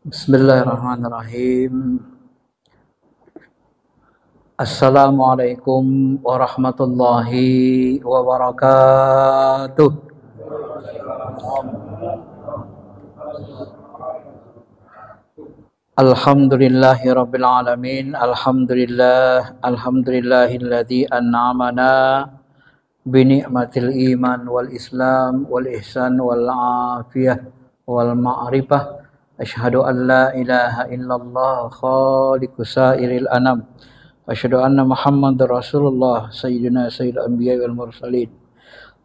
Bismillahirrahmanirrahim. Assalamualaikum warahmatullahi wabarakatuh. Alhamdulillahi rabbil alamin. Alhamdulillahilladzi an'amana bi ni'matil iman wal islam wal ihsan wal afiyah wal ma'rifah. Asyhadu an la ilaha illallah khaliqus sairil anam. Asyhadu anna Muhammadar Rasulullah sayyidina sayyidil anbiya wal mursalin.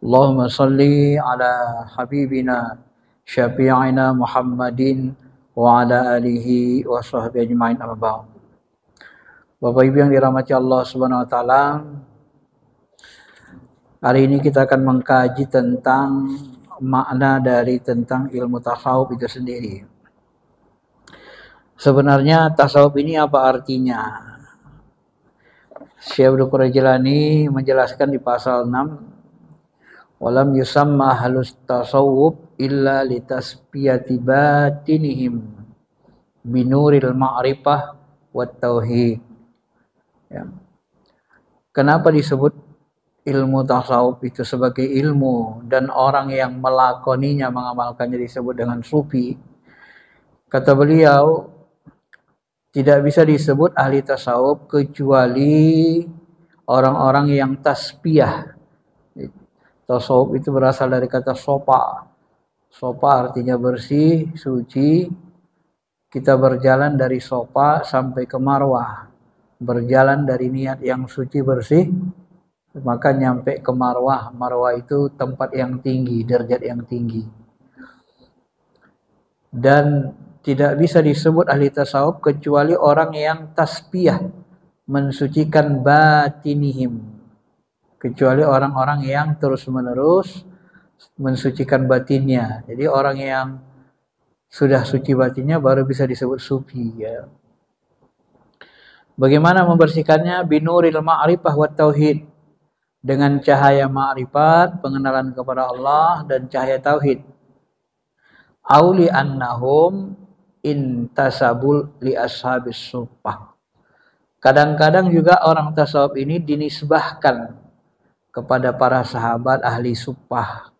Allahumma salli ala habibina syafi'ina Muhammadin wa ala alihi wa sahbihi ajma'in amma ba'd. Bapak Ibu yang dirahmati Allah Subhanahu wa taala, hari ini kita akan mengkaji tentang makna dari tentang ilmu tasawuf itu sendiri. Sebenarnya tasawuf ini apa artinya? Syekh Abdul Qadir Jilani menjelaskan di pasal 6, walam yusamma halus tasawuf illa litasfiyati batinihim binuril ma'rifah wat tauhid. Ya. Kenapa disebut ilmu tasawuf itu sebagai ilmu dan orang yang melakoninya, mengamalkannya disebut dengan sufi? Kata beliau, tidak bisa disebut ahli tasawuf kecuali orang-orang yang tasbiyah. Tasawuf itu berasal dari kata sopa. Sopa artinya bersih, suci. Kita berjalan dari sopa sampai ke marwah. Berjalan dari niat yang suci bersih, maka nyampe ke marwah. Marwah itu tempat yang tinggi, derajat yang tinggi. Dan tidak bisa disebut ahli tasawuf kecuali orang yang tasbiyah, mensucikan batinihim, kecuali orang-orang yang terus-menerus mensucikan batinnya. Jadi orang yang sudah suci batinnya baru bisa disebut sufi, ya. Bagaimana membersihkannya? Binuril ma'rifah wat tauhid, dengan cahaya ma'rifat, pengenalan kepada Allah, dan cahaya tauhid. Auli annahum intasabul li ashabis suffah. Kadang-kadang juga orang tasawuf ini dinisbahkan kepada para sahabat ahli suffah.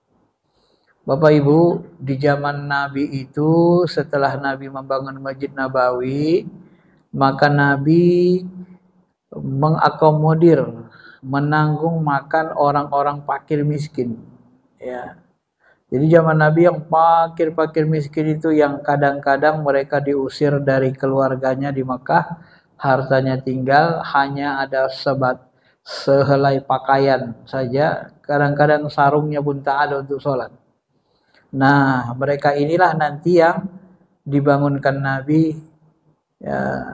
Bapak Ibu, di zaman Nabi itu, setelah Nabi membangun Masjid Nabawi, maka Nabi mengakomodir, menanggung makan orang-orang fakir miskin, ya. Jadi zaman Nabi yang fakir-fakir miskin itu yang kadang-kadang mereka diusir dari keluarganya di Mekah, hartanya tinggal, hanya ada sehelai pakaian saja, kadang-kadang sarungnya pun tak ada untuk sholat. Nah, mereka inilah nanti yang dibangunkan Nabi, ya,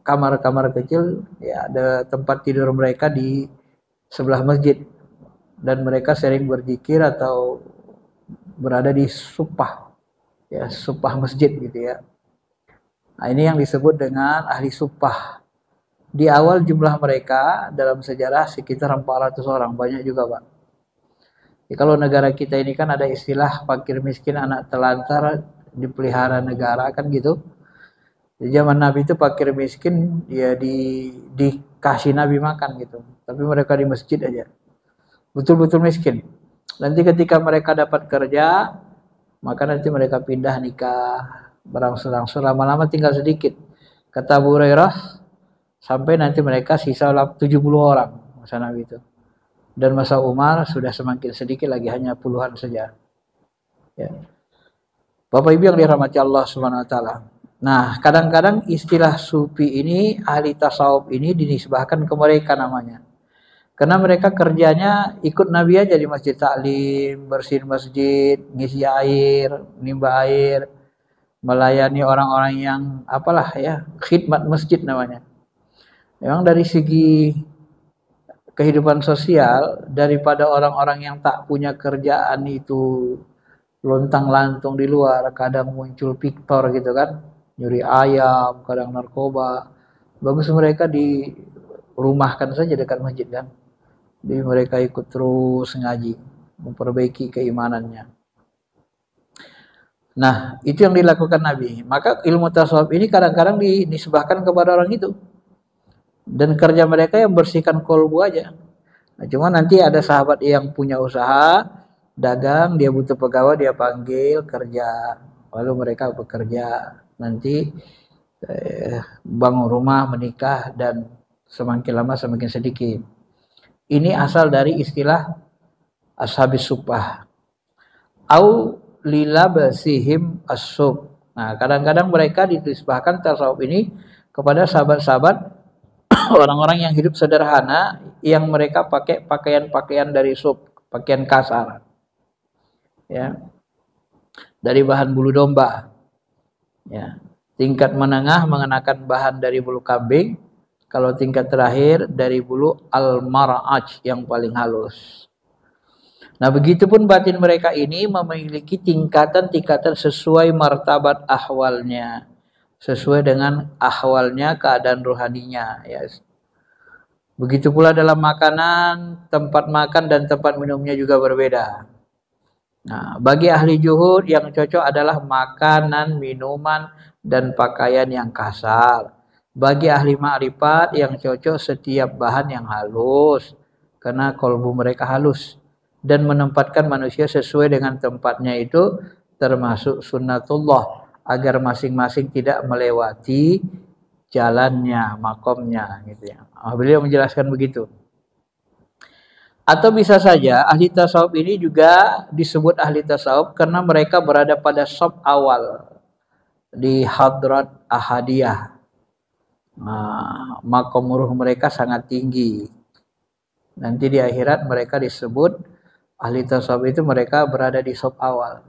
kamar-kamar kecil, ya, ada tempat tidur mereka di sebelah masjid, dan mereka sering berzikir atau berada di supah, ya, supah masjid gitu ya. Nah, ini yang disebut dengan ahli supah. Di awal jumlah mereka dalam sejarah sekitar 400 orang, banyak juga Pak. Ya, kalau negara kita ini kan ada istilah fakir miskin anak telantar dipelihara negara, kan gitu. Di zaman Nabi itu fakir miskin ya dikasih Nabi makan gitu, tapi mereka di masjid aja, betul-betul miskin. Nanti ketika mereka dapat kerja, maka nanti mereka pindah nikah, berangsur-angsur, lama-lama tinggal sedikit. Kata Abu Hurairah, sampai nanti mereka sisa 70 orang masa Nabi itu. Dan masa Umar sudah semakin sedikit lagi, hanya puluhan saja. Ya. Bapak Ibu yang dirahmati Allah Subhanahu wa taala. Nah, kadang-kadang istilah sufi ini, ahli tasawuf ini dinisbahkan ke mereka namanya. Karena mereka kerjanya ikut Nabi aja di masjid taklim, bersihin masjid, ngisi air, nimba air, melayani orang-orang yang apalah ya, khidmat masjid namanya. Memang dari segi kehidupan sosial, daripada orang-orang yang tak punya kerjaan itu lontang-lantung di luar, kadang muncul piktor gitu kan, nyuri ayam, kadang narkoba. Bagus mereka dirumahkan saja dekat masjid kan. Jadi mereka ikut terus ngaji, memperbaiki keimanannya. Nah, itu yang dilakukan Nabi. Maka ilmu tasawuf ini kadang-kadang dinisbahkan kepada orang itu. Dan kerja mereka yang bersihkan kolbu aja. Nah, cuma nanti ada sahabat yang punya usaha, dagang, dia butuh pegawai, dia panggil kerja. Lalu mereka bekerja. Nanti bangun rumah, menikah, dan semakin lama semakin sedikit. Ini asal dari istilah ashabis suffah. Au lilabasihim as-sub. Nah, kadang-kadang mereka dinisbahkan tasawuf ini kepada sahabat-sahabat orang-orang yang hidup sederhana yang mereka pakai pakaian-pakaian dari sub, pakaian kasar. Ya. Dari bahan bulu domba. Ya. Tingkat menengah mengenakan bahan dari bulu kambing, kalau tingkat terakhir dari bulu al-mar'aj yang paling halus. Nah, begitupun batin mereka ini memiliki tingkatan-tingkatan sesuai martabat ahwalnya, sesuai dengan ahwalnya, keadaan rohaninya. Ya. Begitu pula dalam makanan, tempat makan dan tempat minumnya juga berbeda. Nah, bagi ahli juhud yang cocok adalah makanan, minuman, dan pakaian yang kasar. Bagi ahli ma'rifat yang cocok setiap bahan yang halus, karena kolbu mereka halus. Dan menempatkan manusia sesuai dengan tempatnya itu termasuk sunnatullah, agar masing-masing tidak melewati jalannya, makomnya gitu ya. Beliau menjelaskan begitu. Atau bisa saja ahli tasawuf ini juga disebut ahli tasawuf karena mereka berada pada sop awal di hadrat ahadiyah. Nah, makom ruh mereka sangat tinggi. Nanti di akhirat mereka disebut ahli tasawuf itu mereka berada di sop awal.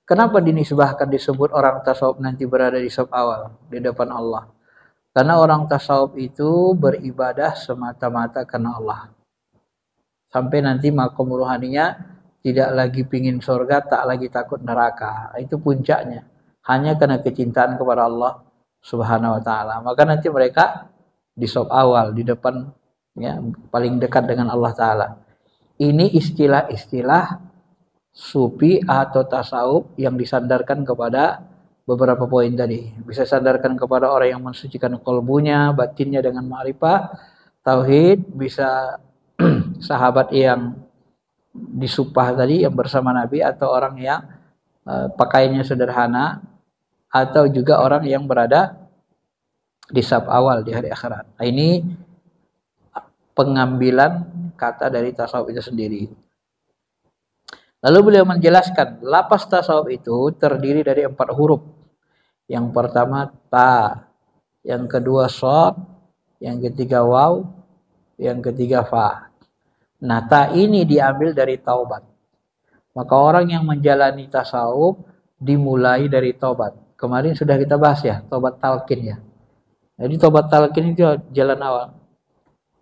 Kenapa dinisbahkan disebut orang tasawuf nanti berada di sop awal di depan Allah? Karena orang tasawuf itu beribadah semata-mata karena Allah. Sampai nanti makom ruhaninya tidak lagi pingin surga, tak lagi takut neraka. Itu puncaknya. Hanya karena kecintaan kepada Allah Subhanahu wa taala. Maka nanti mereka di sop awal, di depan ya, paling dekat dengan Allah taala. Ini istilah-istilah sufi atau tasawuf yang disandarkan kepada beberapa poin tadi. Bisa sandarkan kepada orang yang mensucikan kolbunya, batinnya dengan ma'rifah, tauhid, bisa sahabat yang disumpah tadi yang bersama Nabi, atau orang yang pakaiannya sederhana, atau juga orang yang berada di saf awal di hari akhirat. Nah, ini pengambilan kata dari tasawuf itu sendiri. Lalu beliau menjelaskan lafaz tasawuf itu terdiri dari 4 huruf. Yang pertama ta, yang kedua shad, yang ketiga waw, yang ketiga fa. Nah, ta ini diambil dari taubat. Maka orang yang menjalani tasawuf dimulai dari taubat. Kemarin sudah kita bahas ya, taubat talqin ya. Jadi taubat talqin itu jalan awal.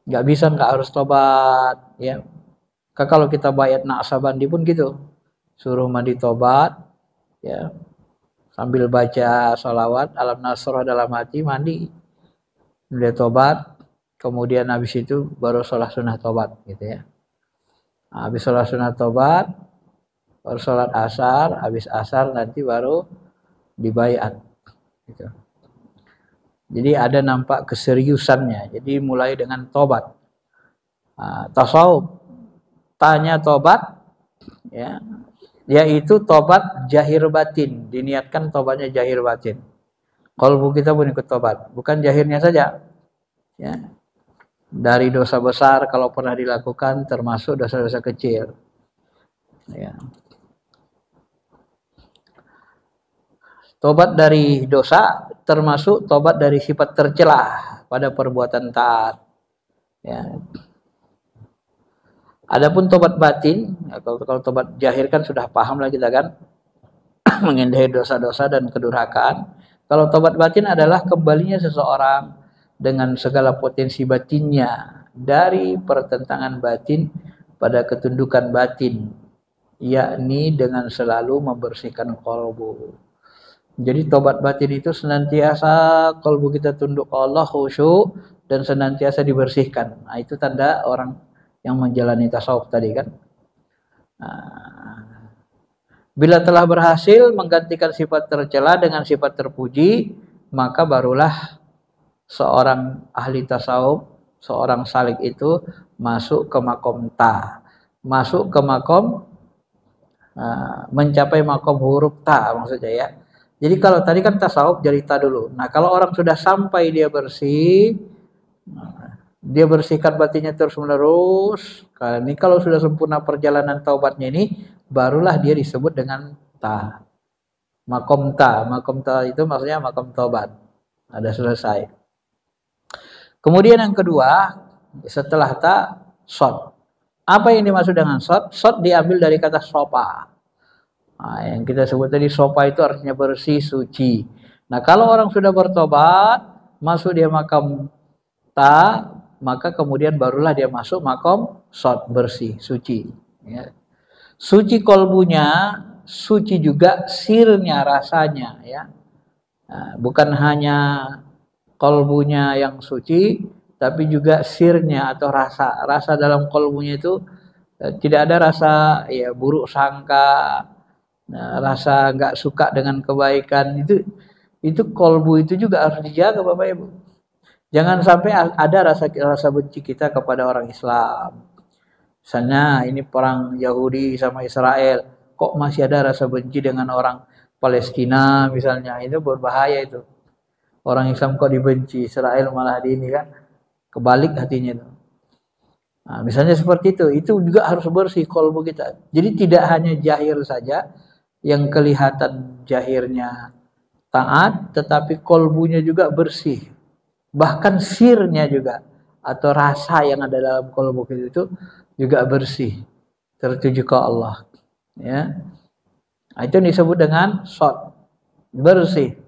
Nggak harus taubat ya. Kalau kita bayat Naqsabandi pun gitu. Suruh mandi taubat ya. Sambil baca sholawat alam nasrah dalam hati, mandi. Dia taubat. Kemudian habis itu baru sholat sunnah tobat gitu ya. Nah, habis sholat sunnah tobat, baru sholat asar, habis asar nanti baru dibayat gitu. Jadi ada nampak keseriusannya. Jadi mulai dengan tobat. Nah, tasawuf tanya tobat ya, yaitu tobat jahir batin. Diniatkan tobatnya jahir batin. Qalbu kita pun ikut tobat, bukan jahirnya saja ya. Dari dosa besar kalau pernah dilakukan termasuk dosa-dosa kecil. Ya. Tobat dari dosa termasuk tobat dari sifat tercelah pada perbuatan taat. Ya. Adapun tobat batin, kalau tobat jahir kan sudah paham lah kita kan, menghindari dosa-dosa dan kedurhakaan. Kalau tobat batin adalah kembalinya seseorang dengan segala potensi batinnya dari pertentangan batin pada ketundukan batin, yakni dengan selalu membersihkan qalbu. Jadi tobat batin itu senantiasa qalbu kita tunduk Allah, khusyuk, dan senantiasa dibersihkan. Nah, itu tanda orang yang menjalani tasawuf tadi kan. Bila telah berhasil menggantikan sifat tercela dengan sifat terpuji, maka barulah seorang ahli tasawuf, seorang salik itu masuk ke makom ta, masuk ke makom mencapai makom huruf ta maksudnya ya. Jadi kalau tadi kan tasawuf jadi ta dulu. Nah kalau orang sudah sampai dia bersih, dia bersihkan batinnya terus menerus. Ini kalau sudah sempurna perjalanan taubatnya ini, barulah dia disebut dengan ta. Makom ta, makom ta itu maksudnya makom taubat. Ada selesai. Kemudian yang kedua, setelah ta, sod. Apa yang dimaksud dengan sod? Sod diambil dari kata sopa. Nah, yang kita sebut tadi sopa itu artinya bersih, suci. Nah kalau orang sudah bertobat, masuk dia makam ta, maka kemudian barulah dia masuk makom sod, bersih, suci. Ya. Suci kolbunya, suci juga sirnya, rasanya. Ya. Nah, bukan hanya kolbunya yang suci, tapi juga sirnya atau rasa. Rasa dalam kolbunya itu tidak ada rasa ya buruk sangka, rasa nggak suka dengan kebaikan. Itu kolbu itu juga harus dijaga Bapak Ibu. Jangan sampai ada rasa benci kita kepada orang Islam. Misalnya ini perang Yahudi sama Israel, kok masih ada rasa benci dengan orang Palestina misalnya, itu berbahaya itu. Orang Islam kok dibenci, Israel malah di ini kan, kebalik hatinya itu. Nah, misalnya seperti itu juga harus bersih kolbu kita. Jadi tidak hanya jahir saja yang kelihatan jahirnya taat, tetapi kolbunya juga bersih. Bahkan sirnya juga atau rasa yang ada dalam kolbu kita itu juga bersih, tertuju ke Allah. Ya, nah, itu disebut dengan sod, bersih.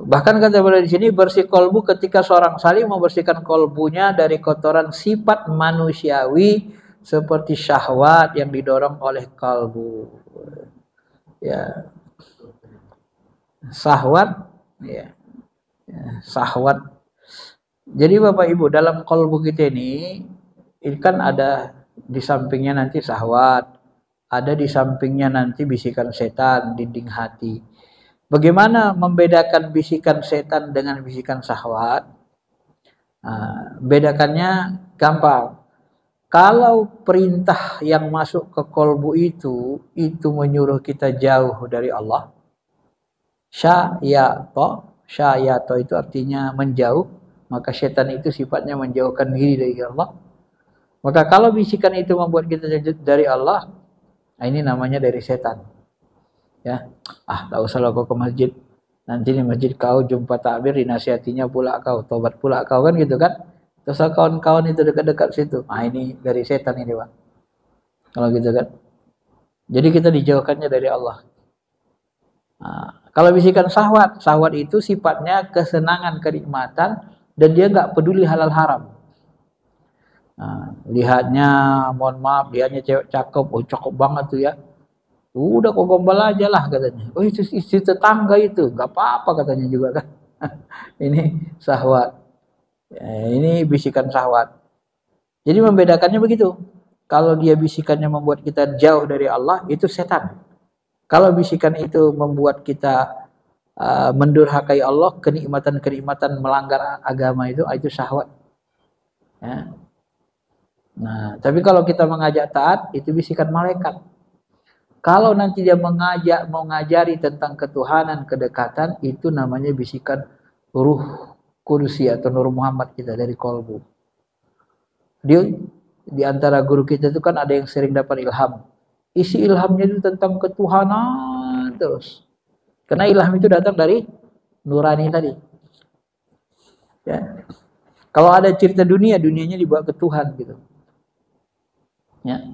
Bahkan kata beliau di sini, bersih kolbu ketika seorang salik membersihkan kolbunya dari kotoran sifat manusiawi seperti syahwat yang didorong oleh kalbu. Ya, syahwat, ya, syahwat. Jadi Bapak Ibu, dalam kolbu kita ini kan ada di sampingnya nanti syahwat, ada di sampingnya nanti bisikan setan, dinding hati. Bagaimana membedakan bisikan setan dengan bisikan syahwat? Nah, bedakannya gampang. Kalau perintah yang masuk ke kolbu itu menyuruh kita jauh dari Allah. Syayato itu artinya menjauh. Maka setan itu sifatnya menjauhkan diri dari Allah. Maka kalau bisikan itu membuat kita jauh dari Allah, nah ini namanya dari setan. Ya, tak usah kau ke masjid. Nanti di masjid kau jumpa takbir, dinasihatinya pula kau, tobat pula kau, kan gitu kan. Terus kawan-kawan itu dekat-dekat situ. Nah ini dari setan ini Pak. Kalau gitu kan. Jadi kita dijauhkannya dari Allah. Nah, kalau bisikan syahwat, syahwat itu sifatnya kesenangan, kenikmatan, dan dia nggak peduli halal haram. Nah, lihatnya, mohon maaf, lihatnya cewek cakep, cakep banget tuh ya. Udah kok gombal aja lah katanya. Itu istri tetangga itu, nggak apa-apa katanya juga kan. Ini syahwat. Ya, ini bisikan syahwat. Jadi membedakannya begitu. Kalau dia bisikannya membuat kita jauh dari Allah, itu setan. Kalau bisikan itu membuat kita mendurhakai Allah, kenikmatan-kenikmatan melanggar agama itu syahwat. Ya. Nah, tapi kalau kita mengajak taat, itu bisikan malaikat. Kalau nanti dia mau ngajari tentang ketuhanan, kedekatan, itu namanya bisikan ruh kursi atau Nur Muhammad kita dari kolbu. Di antara guru kita itu kan ada yang sering dapat ilham. Isi ilhamnya itu tentang ketuhanan terus. Karena ilham itu datang dari nurani tadi. Ya. Kalau ada cerita dunia, dunianya dibawa ke Tuhan gitu. Ya.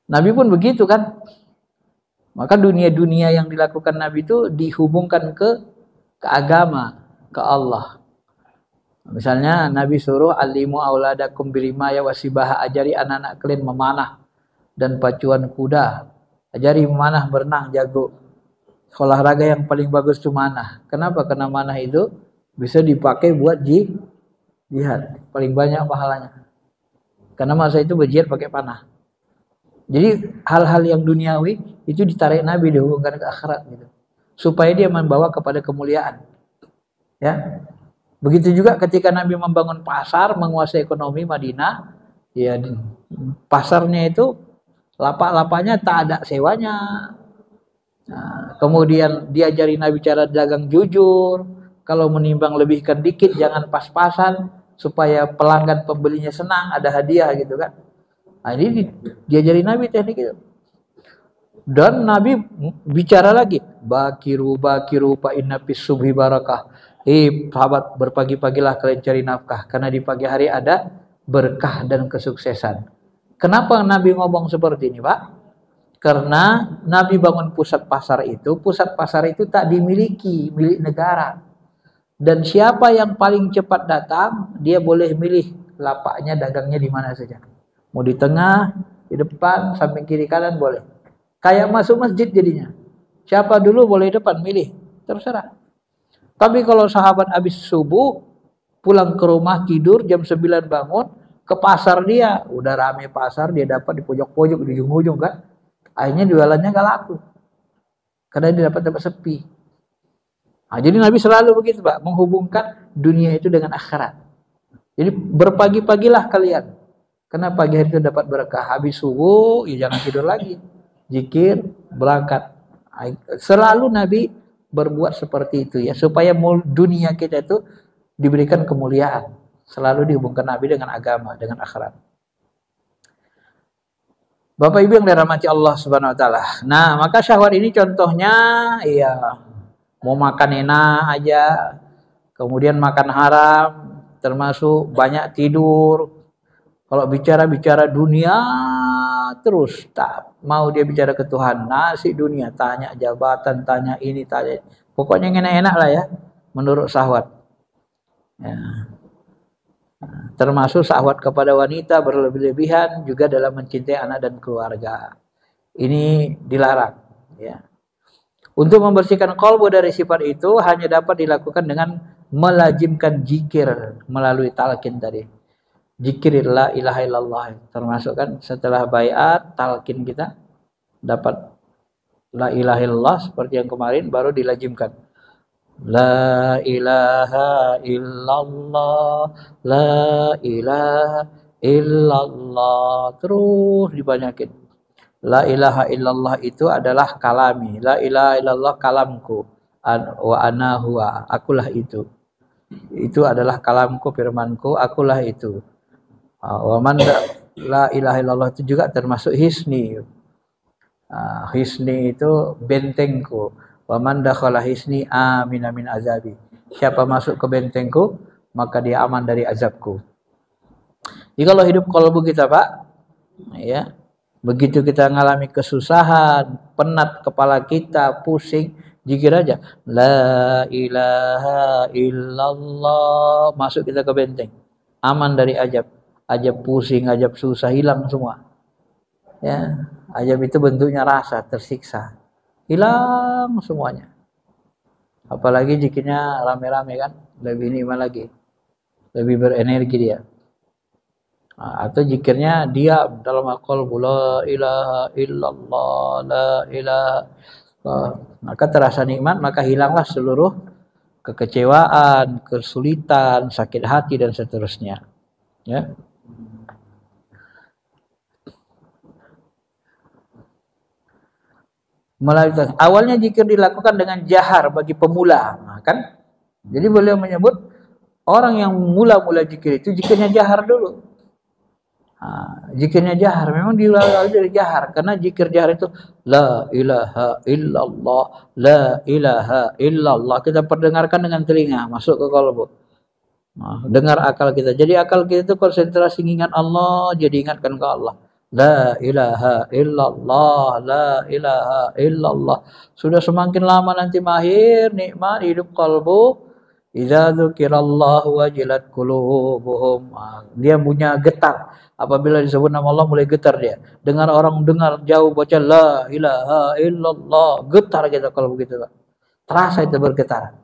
Nabi pun begitu kan. Maka dunia-dunia yang dilakukan Nabi itu dihubungkan ke agama, ke Allah. Misalnya Nabi suruh alimu auladakum birimaya wasibaha, ajari anak-anak kalian memanah dan pacuan kuda. Ajari memanah, berenang, jago. Olahraga yang paling bagus itu manah. Kenapa? Karena manah itu bisa dipakai buat jihad. Paling banyak pahalanya. Karena masa itu berjihad pakai panah. Jadi hal-hal yang duniawi itu ditarik Nabi, dihubungkan ke akhirat gitu. Supaya dia membawa kepada kemuliaan. Ya. Begitu juga ketika Nabi membangun pasar, menguasai ekonomi Madinah, ya pasarnya itu lapak-lapaknya tak ada sewanya. Nah, kemudian diajari Nabi cara dagang jujur, kalau menimbang lebihkan dikit, jangan pas-pasan, supaya pelanggan pembelinya senang, ada hadiah gitu kan. Nah, ini diajari Nabi teknik itu. Dan Nabi bicara lagi, bakiru fa inna fis subhi barakah. Sahabat, berpagi-pagilah kalian cari nafkah, karena di pagi hari ada berkah dan kesuksesan. Kenapa Nabi ngomong seperti ini, Pak? Karena Nabi bangun pusat pasar itu tak dimiliki, milik negara. Dan siapa yang paling cepat datang, dia boleh milih lapaknya, dagangnya di mana saja. Mau di tengah, di depan, samping kiri kanan boleh. Kayak masuk masjid jadinya. Siapa dulu boleh depan, milih. Terserah. Tapi kalau sahabat habis subuh, pulang ke rumah, tidur, jam 9 bangun, ke pasar dia. Udah rame pasar, dia dapat di pojok-pojok, di ujung-ujung kan. Akhirnya jualannya gak laku. Karena dia dapat tempat sepi. Nah, jadi Nabi selalu begitu, Pak. Menghubungkan dunia itu dengan akhirat. Jadi berpagi-pagilah kalian. Karena pagi hari itu dapat berkah. Habis subuh, ya jangan tidur lagi. Zikir, berangkat. Selalu Nabi berbuat seperti itu ya, supaya dunia kita itu diberikan kemuliaan. Selalu dihubungkan Nabi dengan agama, dengan akhirat. Bapak Ibu yang dirahmati Allah Subhanahu wa taala. Nah, maka syahwat ini contohnya ya mau makan enak aja, kemudian makan haram, termasuk banyak tidur. Kalau bicara dunia terus, tak mau dia bicara ke Tuhan, nasi dunia, tanya jabatan, tanya ini, tanya. Pokoknya enak-enak lah ya, menurut syahwat. Ya. Termasuk syahwat kepada wanita berlebih-lebihan juga dalam mencintai anak dan keluarga. Ini dilarang. Ya. Untuk membersihkan qalbu dari sifat itu hanya dapat dilakukan dengan melazimkan zikir melalui talqin tadi. Zikir la ilaha illallah, termasuk kan setelah baiat talqin kita dapat la ilaha illallah seperti yang kemarin, baru dilazimkan la ilaha illallah, la ilaha illallah, terus dibanyakin. La ilaha illallah itu adalah kalami, la ilaha illallah kalamku, wa ana huwa, akulah itu adalah kalamku, firmanku, akulah itu. Wa man la ilaha illallah itu juga termasuk hisni. Hisni itu bentengku. Wa man dakhala hisni amin min azabi. Siapa masuk ke bentengku, maka dia aman dari azabku. Jadi kalau hidup qalbu kita, Pak, ya, begitu kita mengalami kesusahan, penat kepala kita, pusing, zikir aja. La ilaha illallah, masuk kita ke benteng. Aman dari azab. Ajab pusing, ajab susah, hilang semua. Ya, ajab itu bentuknya rasa, tersiksa. Hilang semuanya. Apalagi zikirnya rame-rame kan, lebih nikmat lagi. Lebih berenergi dia. Atau zikirnya diam dalam qalbu, la ilaha illallah, la ilaha. Maka terasa nikmat, maka hilanglah seluruh kekecewaan, kesulitan, sakit hati dan seterusnya. Ya. Awalnya zikir dilakukan dengan jahar bagi pemula, kan? Jadi beliau menyebut orang yang mula-mula zikir itu zikirnya jahar dulu. Zikirnya jahar, memang dilalui dari jahar, karena zikir jahar itu la ilaha illallah, la ilaha illallah. Kita perdengarkan dengan telinga, masuk ke qalbu. Dengar akal kita. Jadi akal kita itu konsentrasi ingat Allah, jadi ingatkan ke Allah. La ilaha illallah, la ilaha illallah. Sudah semakin lama nanti mahir nikmat hidup kalbu. Idza dzukirallahu wajilat qulubuhum. Dia punya getar. Apabila disebut nama Allah mulai getar dia. Dengar orang dengar jauh baca la ilaha illallah, getar kita kalbu kita. Terasa itu bergetar.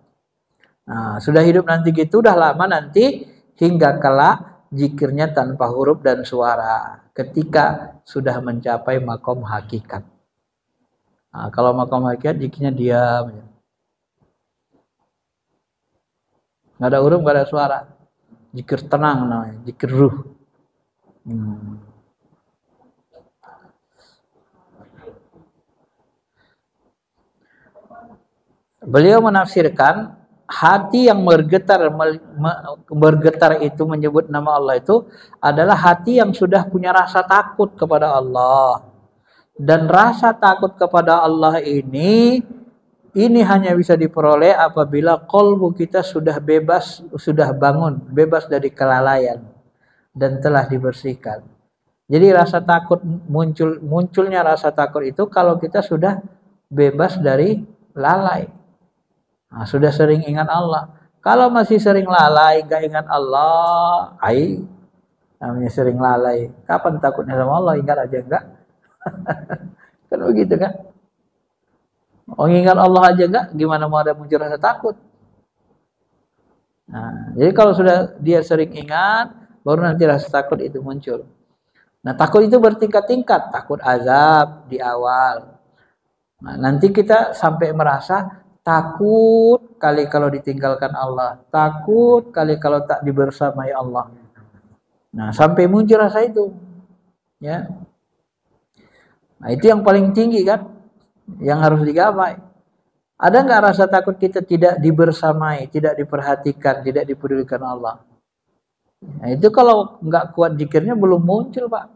Nah, sudah hidup nanti gitu, udah lama nanti hingga kelak zikirnya tanpa huruf dan suara. ketika sudah mencapai makom hakikat. Nah, kalau makom hakikat zikirnya diam, nggak ada huruf, nggak ada suara, zikir tenang namanya, zikir ruh. Beliau menafsirkan hati yang bergetar itu menyebut nama Allah itu adalah hati yang sudah punya rasa takut kepada Allah. Dan rasa takut kepada Allah ini hanya bisa diperoleh apabila qalbu kita sudah bebas, sudah bangun, bebas dari kelalaian dan telah dibersihkan. Jadi rasa takut munculnya rasa takut itu kalau kita sudah bebas dari lalai. Nah, sudah sering ingat Allah. Kalau masih sering lalai, gak ingat Allah, namanya sering lalai. Kapan takutnya sama Allah? Ingat aja enggak? Kan begitu kan? Ingat Allah aja enggak, gimana mau ada muncul rasa takut? Nah, jadi kalau sudah dia sering ingat, baru nanti rasa takut itu muncul. Nah, takut itu bertingkat-tingkat. Takut azab di awal. Nah, nanti kita sampai merasa takut kali kalau ditinggalkan Allah, takut kali kalau tak dibersamai Allah. Nah, sampai muncul rasa itu, ya. Nah, itu yang paling tinggi kan, yang harus digapai. Ada nggak rasa takut kita tidak dibersamai, tidak diperhatikan, tidak dipedulikan Allah? Nah, itu kalau nggak kuat zikirnya belum muncul, Pak.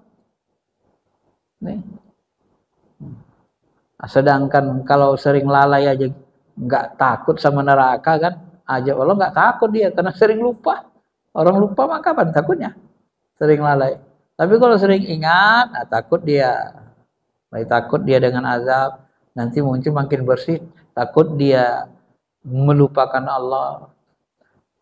Nih. Nah, sedangkan kalau sering lalai aja nggak takut sama neraka kan, aja Allah nggak takut dia karena sering lupa. Orang lupa maka kapan takutnya? Sering lalai. Tapi kalau sering ingat, nah takut dia. Takut dia dengan azab, nanti muncul makin bersih. Takut dia melupakan Allah.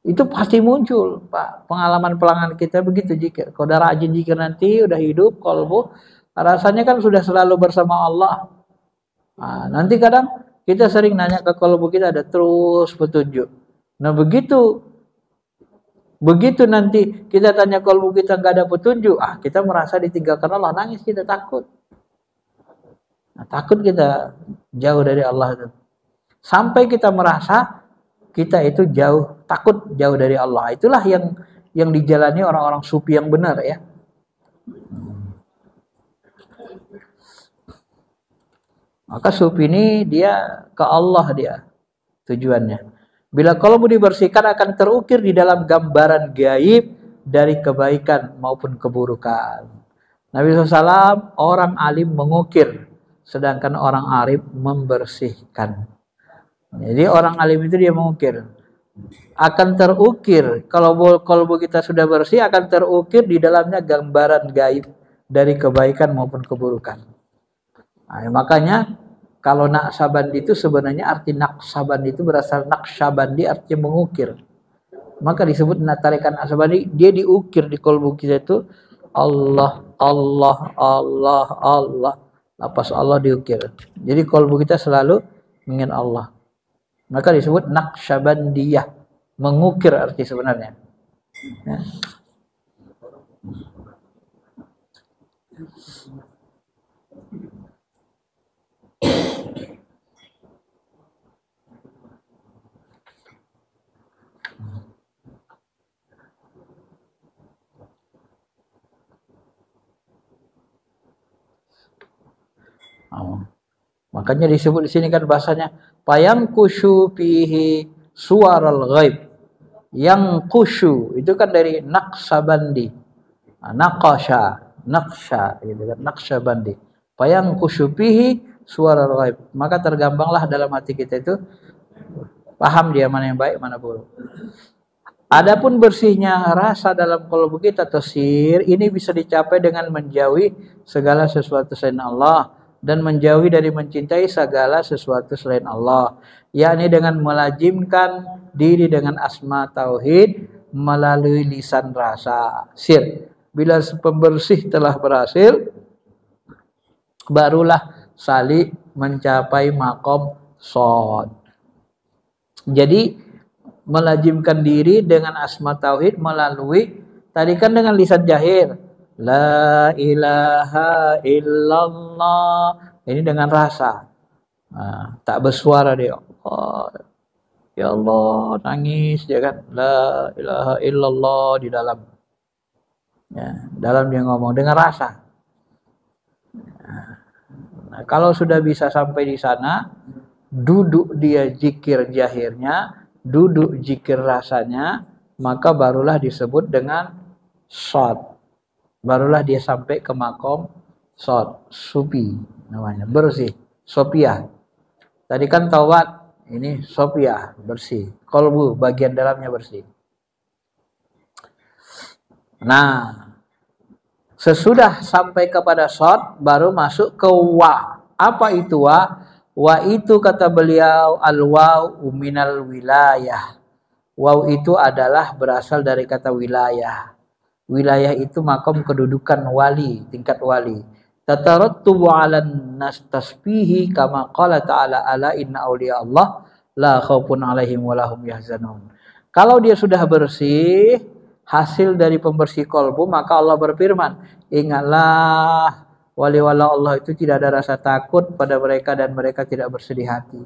Itu pasti muncul, Pak. Pengalaman pelanggan kita begitu zikir. Kalau udah rajin zikir nanti, udah hidup kalbu, rasanya kan sudah selalu bersama Allah. Nah, nanti kadang kita sering nanya ke kalbu kita, ada terus petunjuk. Nah, begitu nanti kita tanya kalbu kita nggak ada petunjuk, kita merasa ditinggalkan Allah, nangis kita, takut. Nah, takut kita jauh dari Allah itu. Sampai kita merasa kita itu takut jauh dari Allah. Itulah yang dijalani orang-orang sufi yang benar, ya. Maka sufi ini dia ke Allah, dia tujuannya. Bila kalbu dibersihkan akan terukir di dalam gambaran gaib dari kebaikan maupun keburukan. Nabi SAW orang alim mengukir, sedangkan orang arif membersihkan. Jadi orang alim itu dia mengukir. Akan terukir, kalau kalbu kita sudah bersih, akan terukir di dalamnya gambaran gaib dari kebaikan maupun keburukan. Nah, makanya kalau Naqsyabandi itu sebenarnya arti Naqsyabandi itu berasal Naqsyabandi, artinya mengukir. Maka disebut tarekat Naqsyabandi, dia diukir di kalbu kita itu Allah, Allah, Allah, Allah. Lapas Allah diukir. Jadi kalbu kita selalu mengingat Allah. Maka disebut Naqsyabandiyah, mengukir arti sebenarnya. Ya. Makanya disebut di sini kan bahasanya payang kusyu fihi suwaral ghaib. Yang kusyu itu kan dari Naqsyabandi. Naqsya gitu kan, Naqsyabandi. Payang kusyu fihi suwaral ghaib. Maka tergambanglah dalam hati kita itu paham dia mana yang baik, mana buruk. Adapun bersihnya rasa dalam kalbu kita tasir, ini bisa dicapai dengan menjauhi segala sesuatu selain Allah dan menjauhi dari mencintai segala sesuatu selain Allah, yakni dengan melazimkan diri dengan asma tauhid melalui lisan rasa sir. Bila pembersih telah berhasil, barulah salih mencapai makom shod. Jadi melazimkan diri dengan asma tauhid melalui tadi kan dengan lisan jahir, La ilaha illallah. Ini dengan rasa. Nah, tak bersuara dia. Oh, ya Allah, nangis dia kan. La ilaha illallah di dalam. Ya, dalam dia ngomong dengan rasa. Nah, kalau sudah bisa sampai di sana, duduk dia zikir jahirnya, duduk zikir rasanya, maka barulah disebut dengan shad. Barulah dia sampai ke makom shad, supi namanya, bersih, sopiah. Tadi kan taubat, ini sopiah, bersih. Kolbu, bagian dalamnya bersih. Nah, sesudah sampai kepada shad, baru masuk ke wa. Apa itu wa? Wa itu kata beliau al-waw minal wilayah. Waw itu adalah berasal dari kata wilayah. Wilayah itu makom kedudukan wali, tingkat wali. Tatarattubu 'alan nas tasbihi kama qala ta'ala ala inna awliya Allah la khaufun 'alaihim wa lahum yahzanun. Kalau dia sudah bersih, hasil dari pembersih kolbu, maka Allah berfirman, ingatlah wali-wali Allah itu tidak ada rasa takut pada mereka dan mereka tidak bersedih hati.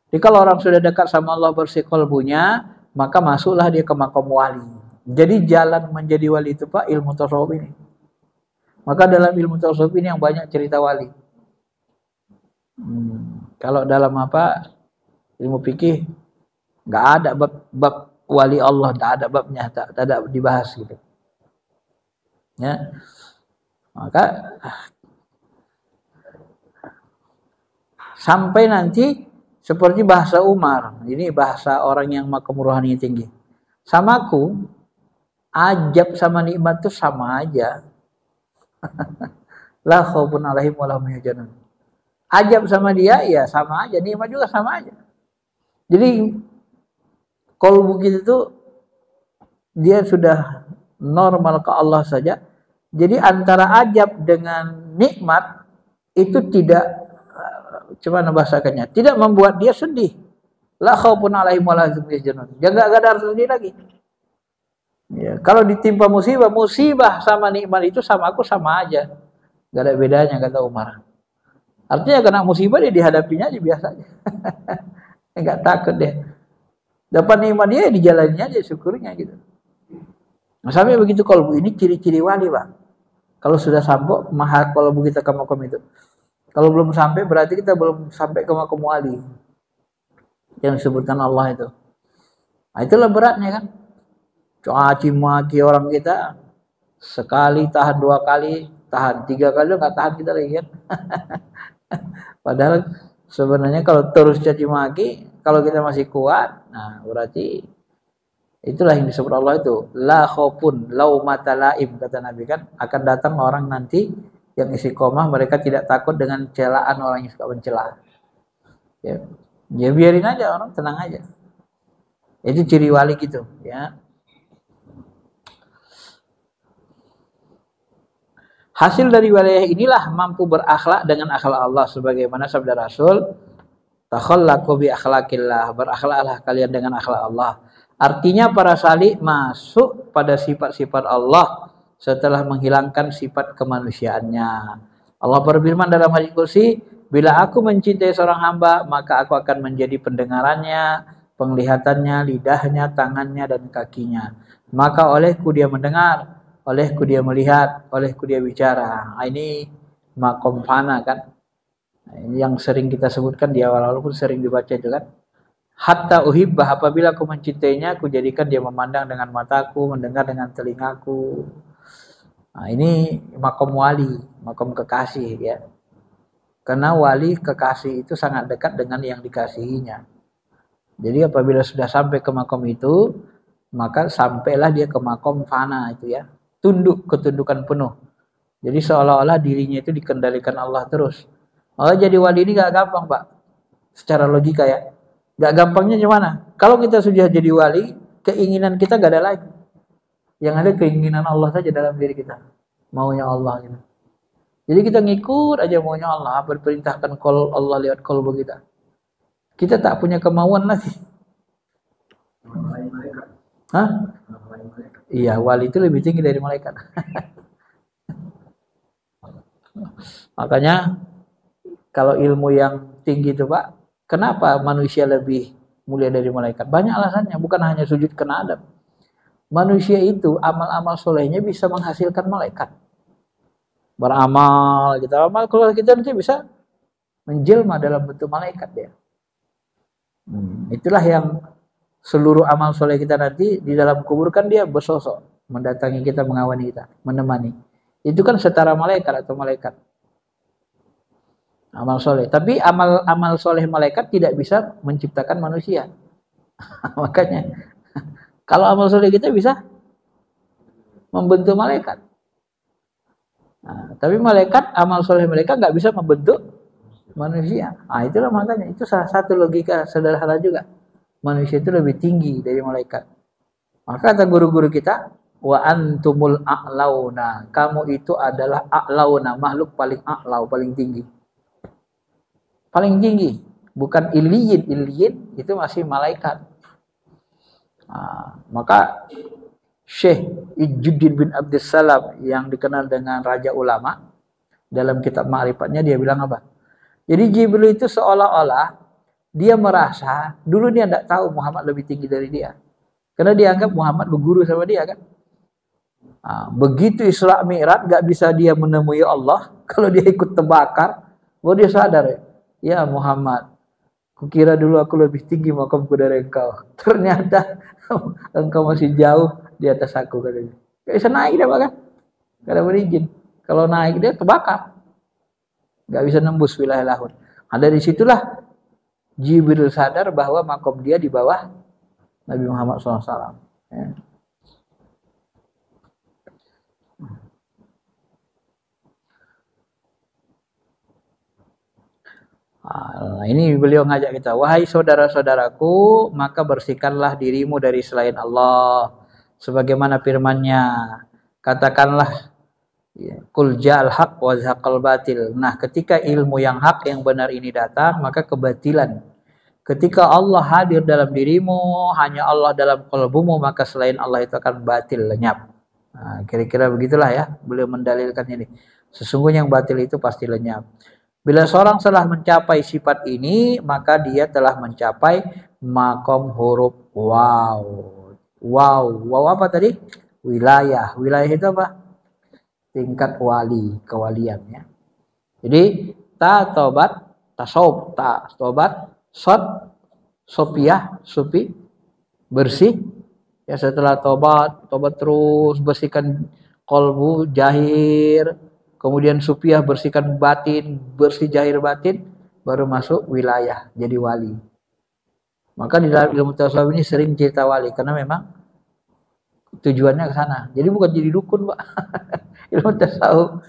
Jadi kalau orang sudah dekat sama Allah, bersih kolbunya, maka masuklah dia ke makom wali. Jadi jalan menjadi wali itu Pak, ilmu tasawuf ini. Maka dalam ilmu tasawuf ini yang banyak cerita wali. Kalau dalam apa ilmu fikih nggak ada bab wali Allah, nggak ada babnya, tak ada dibahas gitu. Ya, maka sampai nanti seperti bahasa Umar, ini bahasa orang yang makom rohani tinggi. Samaku, ajab sama nikmat itu sama aja. La khaufun 'alaihim wa lahum yahzanun. Ajab sama dia ya sama aja, nikmat juga sama aja. Jadi kalau begitu tuh dia sudah normal ke Allah saja. Jadi antara ajab dengan nikmat itu tidak, coba bahasakannya, tidak membuat dia sedih. La khaufun 'alaihim wa lahum yahzanun. Dia enggak ada sedih lagi. Ya, kalau ditimpa musibah sama nikmat itu sama aku sama aja. Gak ada bedanya kata Umar. Artinya kena musibah dia dihadapinya aja biasa aja. Enggak takut deh. Dapat nikmat dia dijalaninya aja, syukurnya gitu. Nah, sampai begitu kolbu ini ciri-ciri wali, Pak. Kalau sudah sampai mahal kolbu kita ke makom itu. Kalau belum sampai berarti kita belum sampai ke makom wali. Yang disebutkan Allah itu. Nah, itulah beratnya kan. Caci maki orang kita, sekali tahan, 2 kali tahan, 3 kali nggak tahan kita lagi kan. Padahal sebenarnya kalau terus caci maki, kalau kita masih kuat, nah berarti itulah yang disebut Allah itu la khaufun laumata laim, kata Nabi kan, akan datang orang nanti yang istiqomah, mereka tidak takut dengan celaan orang yang suka mencela. Ya, ya biarin aja, orang tenang aja. Itu ciri wali gitu ya. Hasil dari wilayah inilah mampu berakhlak dengan akhlak Allah, sebagaimana sabda Rasul, takhallaqu bi akhlaqillah, berakhlaklah kalian dengan akhlak Allah. Artinya para salik masuk pada sifat-sifat Allah setelah menghilangkan sifat kemanusiaannya. Allah berfirman dalam hadits qudsi, bila aku mencintai seorang hamba, maka aku akan menjadi pendengarannya, penglihatannya, lidahnya, tangannya, dan kakinya. Maka olehku dia mendengar, olehku dia melihat, olehku dia bicara. Nah, ini makom fana kan. Nah, ini yang sering kita sebutkan di awal-awal pun sering dibaca itu kan. Hatta uhibbah, apabila aku mencintainya, aku jadikan dia memandang dengan mataku, mendengar dengan telingaku. Nah, ini makom wali, makom kekasih ya. Karena wali kekasih itu sangat dekat dengan yang dikasihinya. Jadi apabila sudah sampai ke makom itu, maka sampailah dia ke makom fana itu ya. Tunduk, ketundukan penuh. Jadi seolah-olah dirinya itu dikendalikan Allah terus. Maka jadi wali ini gak gampang Pak. Secara logika ya. Gak gampangnya gimana? Kalau kita sudah jadi wali, keinginan kita gak ada lagi. Yang ada keinginan Allah saja dalam diri kita. Maunya Allah gitu. Jadi kita ngikut aja maunya Allah. Apa diperintahkan Allah lewat qalbu kita. Kita tak punya kemauan lagi. Hah? Iya, wali itu lebih tinggi dari malaikat. Makanya kalau ilmu yang tinggi itu Pak, kenapa manusia lebih mulia dari malaikat? Banyak alasannya, bukan hanya sujud kena Adam. Manusia itu amal-amal solehnya bisa menghasilkan malaikat. Beramal, kita amal kalau kita nanti bisa menjelma dalam bentuk malaikat ya. Itulah yang seluruh amal soleh kita nanti di dalam kubur kan dia bersosok mendatangi kita, mengawani kita, menemani. Itu kan setara malaikat atau malaikat. Amal soleh. Tapi amal soleh malaikat tidak bisa menciptakan manusia. Makanya kalau amal soleh kita bisa membentuk malaikat. Nah, tapi malaikat, amal soleh mereka nggak bisa membentuk manusia. Nah, itulah makanya itu salah satu logika sederhana juga. Manusia itu lebih tinggi dari malaikat. Maka kata guru-guru kita, wa antumul a'launa. Kamu itu adalah a'launa, makhluk paling a'lau, paling tinggi. Paling tinggi, bukan iliyin. Iliyin itu masih malaikat. Nah, maka Syekh Izzuddin bin Abdussalam yang dikenal dengan Raja Ulama, dalam kitab Ma'rifatnya dia bilang apa? Jadi Jibril itu seolah-olah dia merasa, dulu dia tidak tahu Muhammad lebih tinggi dari dia. Karena dia anggap Muhammad berguru sama dia kan. Nah, begitu Isra Mi'raj gak bisa dia menemui Allah, kalau dia ikut terbakar, baru dia sadar ya Muhammad, kukira dulu aku lebih tinggi makamku dari engkau. Ternyata engkau masih jauh di atas aku katanya. Gak bisa naik dia bahkan. Gak ada berizin. Kalau naik dia terbakar. Gak bisa nembus wilayah lahud. Nah, dari situlah Jibril sadar bahwa makom dia di bawah Nabi Muhammad SAW. Ya. Nah, ini beliau ngajak kita, wahai saudara-saudaraku, maka bersihkanlah dirimu dari selain Allah. Sebagaimana firman-Nya, katakanlah, Qul ja'al haq wa zahaqal batil. Nah, ketika ilmu yang hak, yang benar ini datang, maka kebatilan. Ketika Allah hadir dalam dirimu, hanya Allah dalam qalbumu, maka selain Allah itu akan batil, lenyap. Nah, kira-kira begitulah ya, beliau mendalilkan ini. Sesungguhnya yang batil itu pasti lenyap. Bila seorang telah mencapai sifat ini, maka dia telah mencapai makom huruf waw. Wow, wow apa tadi? Wilayah. Wilayah itu apa? Tingkat wali, kewalian ya. Jadi ta tobat, tasaub, ta tobat, sot, sopiah, supi, bersih. Ya setelah tobat terus bersihkan kolbu, jahir. Kemudian supiah bersihkan batin, bersih jahir batin, baru masuk wilayah, jadi wali. Maka di dalam ilmu tasawuf ini sering cerita wali, karena memang tujuannya ke sana. Jadi bukan jadi dukun, Pak. Ilmu tasawuf.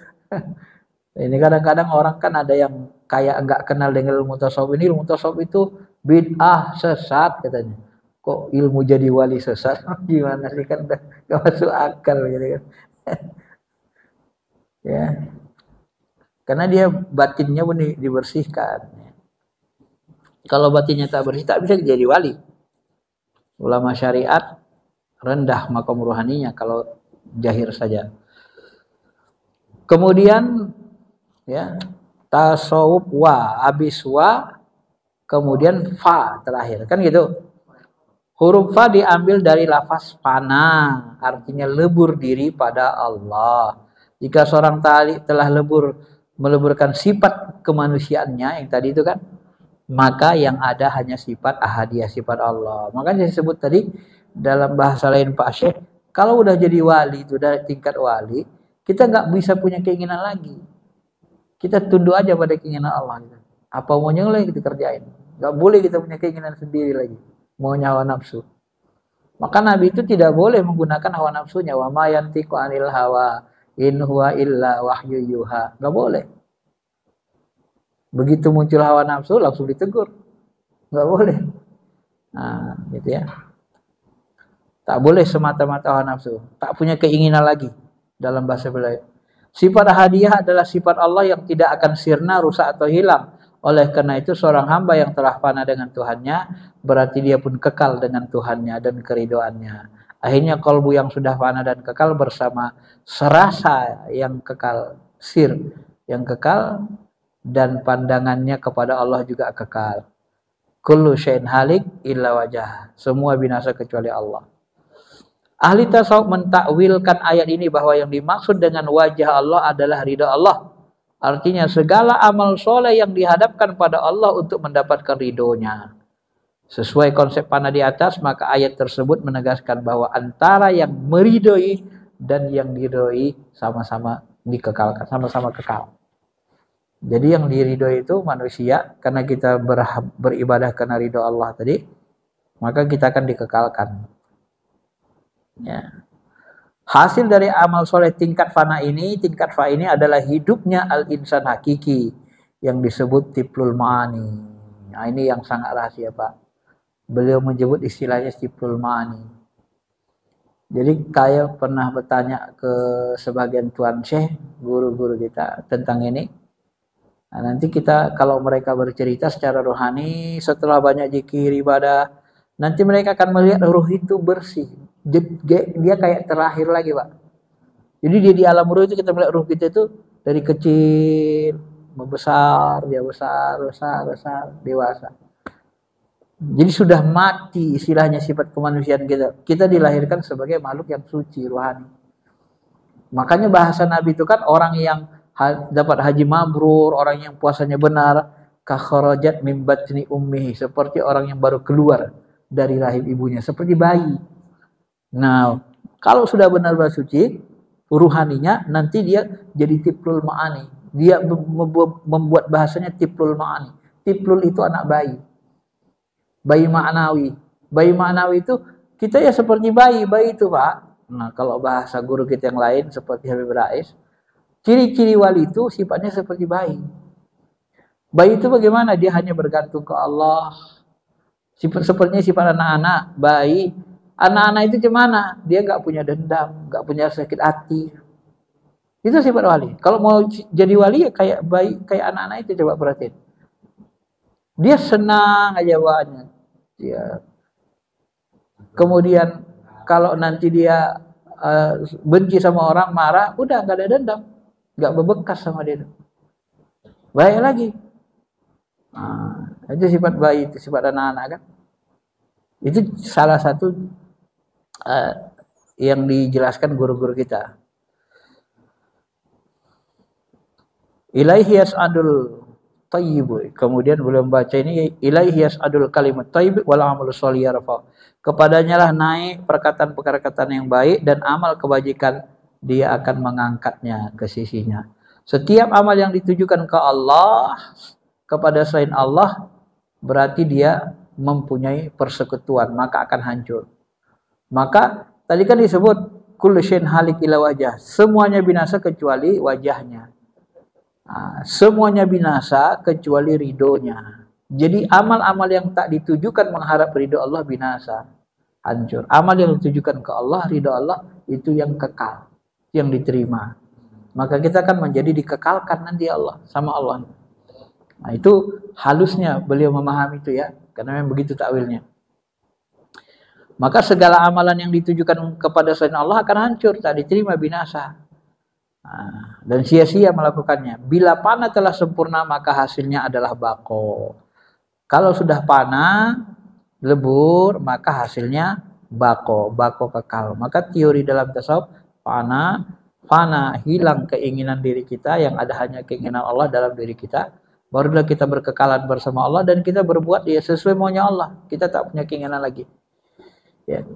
Ini kadang-kadang orang kan ada yang kayak enggak kenal dengan ilmu tasawuf ini. Ilmu tasawuf itu bid'ah, sesat katanya. Kok ilmu jadi wali sesat? Gimana sih, kan enggak masuk akal gitu kan. Ya, karena dia batinnya pun dibersihkan. Kalau batinnya tak bersih, tak bisa jadi wali. Ulama syariat rendah makom ruhaninya kalau jahir saja. Kemudian ya tasawuf wa, habis wa, kemudian fa terakhir, kan gitu. Huruf fa diambil dari lafaz fana, artinya lebur diri pada Allah. Jika seorang telah meleburkan sifat kemanusiaannya yang tadi itu kan, maka yang ada hanya sifat ahadiyah, sifat Allah. Makanya saya sebut tadi dalam bahasa lain Pak Syekh, kalau udah jadi wali itu dari tingkat wali, kita nggak bisa punya keinginan lagi. Kita tunduk aja pada keinginan Allah. Apa maunya lagi kita kerjain. Nggak boleh kita punya keinginan sendiri lagi. Maunya hawa nafsu. Maka Nabi itu tidak boleh menggunakan hawa nafsunya. Wa ma yantiqu anil hawa in huwa illa wahyu yuha. Nggak boleh. Begitu muncul hawa nafsu langsung ditegur. Nggak boleh. Nah, gitu ya. Tak boleh semata-mata hawa nafsu. Tak punya keinginan lagi dalam bahasa beliau. Sifat ahadiyah adalah sifat Allah yang tidak akan sirna, rusak atau hilang. Oleh karena itu seorang hamba yang telah fana dengan Tuhannya, berarti dia pun kekal dengan Tuhannya dan keridoannya. Akhirnya kalbu yang sudah fana dan kekal bersama serasa yang kekal, sir, yang kekal, dan pandangannya kepada Allah juga kekal. Kullu syai'in halik illa wajah. Semua binasa kecuali Allah. Ahli tasawuf mentakwilkan ayat ini bahwa yang dimaksud dengan wajah Allah adalah ridha Allah. Artinya segala amal soleh yang dihadapkan pada Allah untuk mendapatkan ridhonya. Sesuai konsep panah di atas, maka ayat tersebut menegaskan bahwa antara yang meridhoi dan yang diridhoi sama-sama dikekalkan, sama-sama kekal. Jadi yang diridhoi itu manusia, karena kita beribadah karena ridho Allah tadi, maka kita akan dikekalkan. Ya. Hasil dari amal soleh tingkat fa ini adalah hidupnya al-insan hakiki yang disebut tiplul ma'ani. Nah, ini yang sangat rahasia, Pak. Beliau menyebut istilahnya tiplul ma'ani. Jadi saya pernah bertanya ke sebagian tuan syekh, guru-guru kita tentang ini. Nah, nanti kita kalau mereka bercerita secara rohani setelah banyak zikir ibadah, nanti mereka akan melihat ruh itu bersih. Dia kayak terakhir lagi, Pak. Jadi dia di alam ruh itu kita melihat ruh kita itu dari kecil membesar, dia besar, dewasa. Jadi sudah mati istilahnya sifat kemanusiaan kita. Kita dilahirkan sebagai makhluk yang suci, rohani. Makanya bahasa Nabi itu kan orang yang dapat haji mabrur, orang yang puasanya benar, kakharajat min batni ummihi, seperti orang yang baru keluar dari rahim ibunya, seperti bayi. Nah, kalau sudah benar-benar suci, ruhaninya nanti dia jadi tiplul ma'ani. Dia membuat bahasanya tiplul ma'ani. Tiplul itu anak bayi. Bayi ma'nawi. Bayi ma'nawi itu kita ya seperti bayi itu, Pak. Nah, kalau bahasa guru kita yang lain seperti Habib Rais, ciri-ciri wali itu sifatnya seperti bayi. Bayi itu bagaimana? Dia hanya bergantung ke Allah. Sepertinya sifat anak-anak, bayi. Anak-anak itu gimana? Dia nggak punya dendam, nggak punya sakit hati. Itu sifat wali. Kalau mau jadi wali ya kayak bayi, kayak anak-anak itu, coba perhatiin. Dia senang aja bawaannya. Dia. Kemudian kalau nanti dia benci sama orang, marah, udah nggak ada dendam, nggak bebekas sama dia. Baik lagi. Nah, itu sifat bayi, itu sifat anak-anak kan. Itu salah satu yang dijelaskan guru-guru kita. Ilaihi yas'adul thayyib. Kemudian belum baca ini, ilaihi yas'adul kalimat thayyib wal amalus shalih yarfa. Kepadanya lah naik perkataan-perkataan yang baik dan amal kebajikan dia akan mengangkatnya ke sisinya. Setiap amal yang ditujukan ke Allah, kepada selain Allah, berarti dia mempunyai persekutuan, maka akan hancur. Maka tadi kan disebut kullu syai'in halik ila wajah. Semuanya binasa kecuali wajahnya. Nah, semuanya binasa kecuali ridhonya. Jadi amal-amal yang tak ditujukan mengharap ridho Allah binasa, hancur. Amal yang ditujukan ke Allah, ridho Allah, itu yang kekal, yang diterima. Maka kita akan menjadi dikekalkan nanti Allah sama Allah. Nah, itu halusnya beliau memahami itu ya, karena memang begitu takwilnya. Maka segala amalan yang ditujukan kepada selain Allah akan hancur, tak diterima, binasa. Nah, dan sia-sia melakukannya. Bila panah telah sempurna, maka hasilnya adalah bako. Kalau sudah panah, lebur, maka hasilnya bako kekal. Maka teori dalam tasawuf, panah, hilang keinginan diri kita, yang ada hanya keinginan Allah dalam diri kita. Barulah kita berkekalan bersama Allah dan kita berbuat ya sesuai maunya Allah. Kita tak punya keinginan lagi. Ya.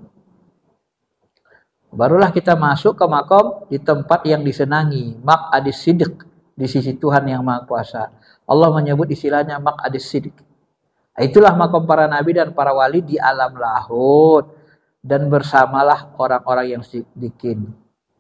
Barulah kita masuk ke makom di tempat yang disenangi, maq'adis sidq, di sisi Tuhan yang Maha Kuasa. Allah menyebut istilahnya maq'adis sidq. Itulah makom para nabi dan para wali di alam lahut, dan bersamalah orang-orang yang siddiqin.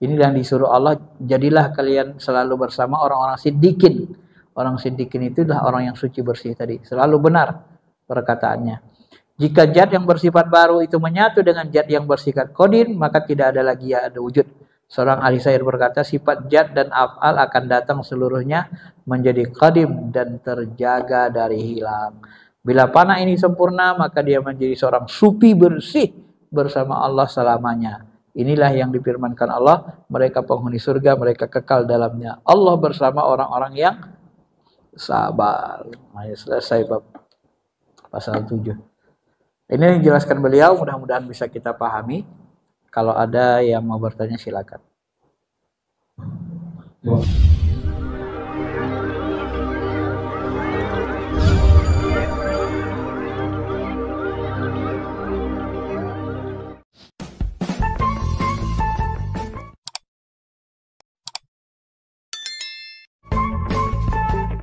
Ini yang disuruh Allah, jadilah kalian selalu bersama orang-orang siddiqin. Orang siddiqin itu adalah orang yang suci bersih tadi, selalu benar perkataannya. Jika zat yang bersifat baru itu menyatu dengan zat yang bersifat qadim, maka tidak ada lagi ya ada wujud. Seorang ahli syair berkata, sifat zat dan af'al akan datang seluruhnya menjadi qadim dan terjaga dari hilang. Bila panah ini sempurna, maka dia menjadi seorang sufi bersih bersama Allah selamanya. Inilah yang difirmankan Allah, mereka penghuni surga, mereka kekal dalamnya. Allah bersama orang-orang yang sabar. Nah, selesai bab pasal 7. Ini yang dijelaskan beliau, mudah-mudahan bisa kita pahami. Kalau ada yang mau bertanya silakan.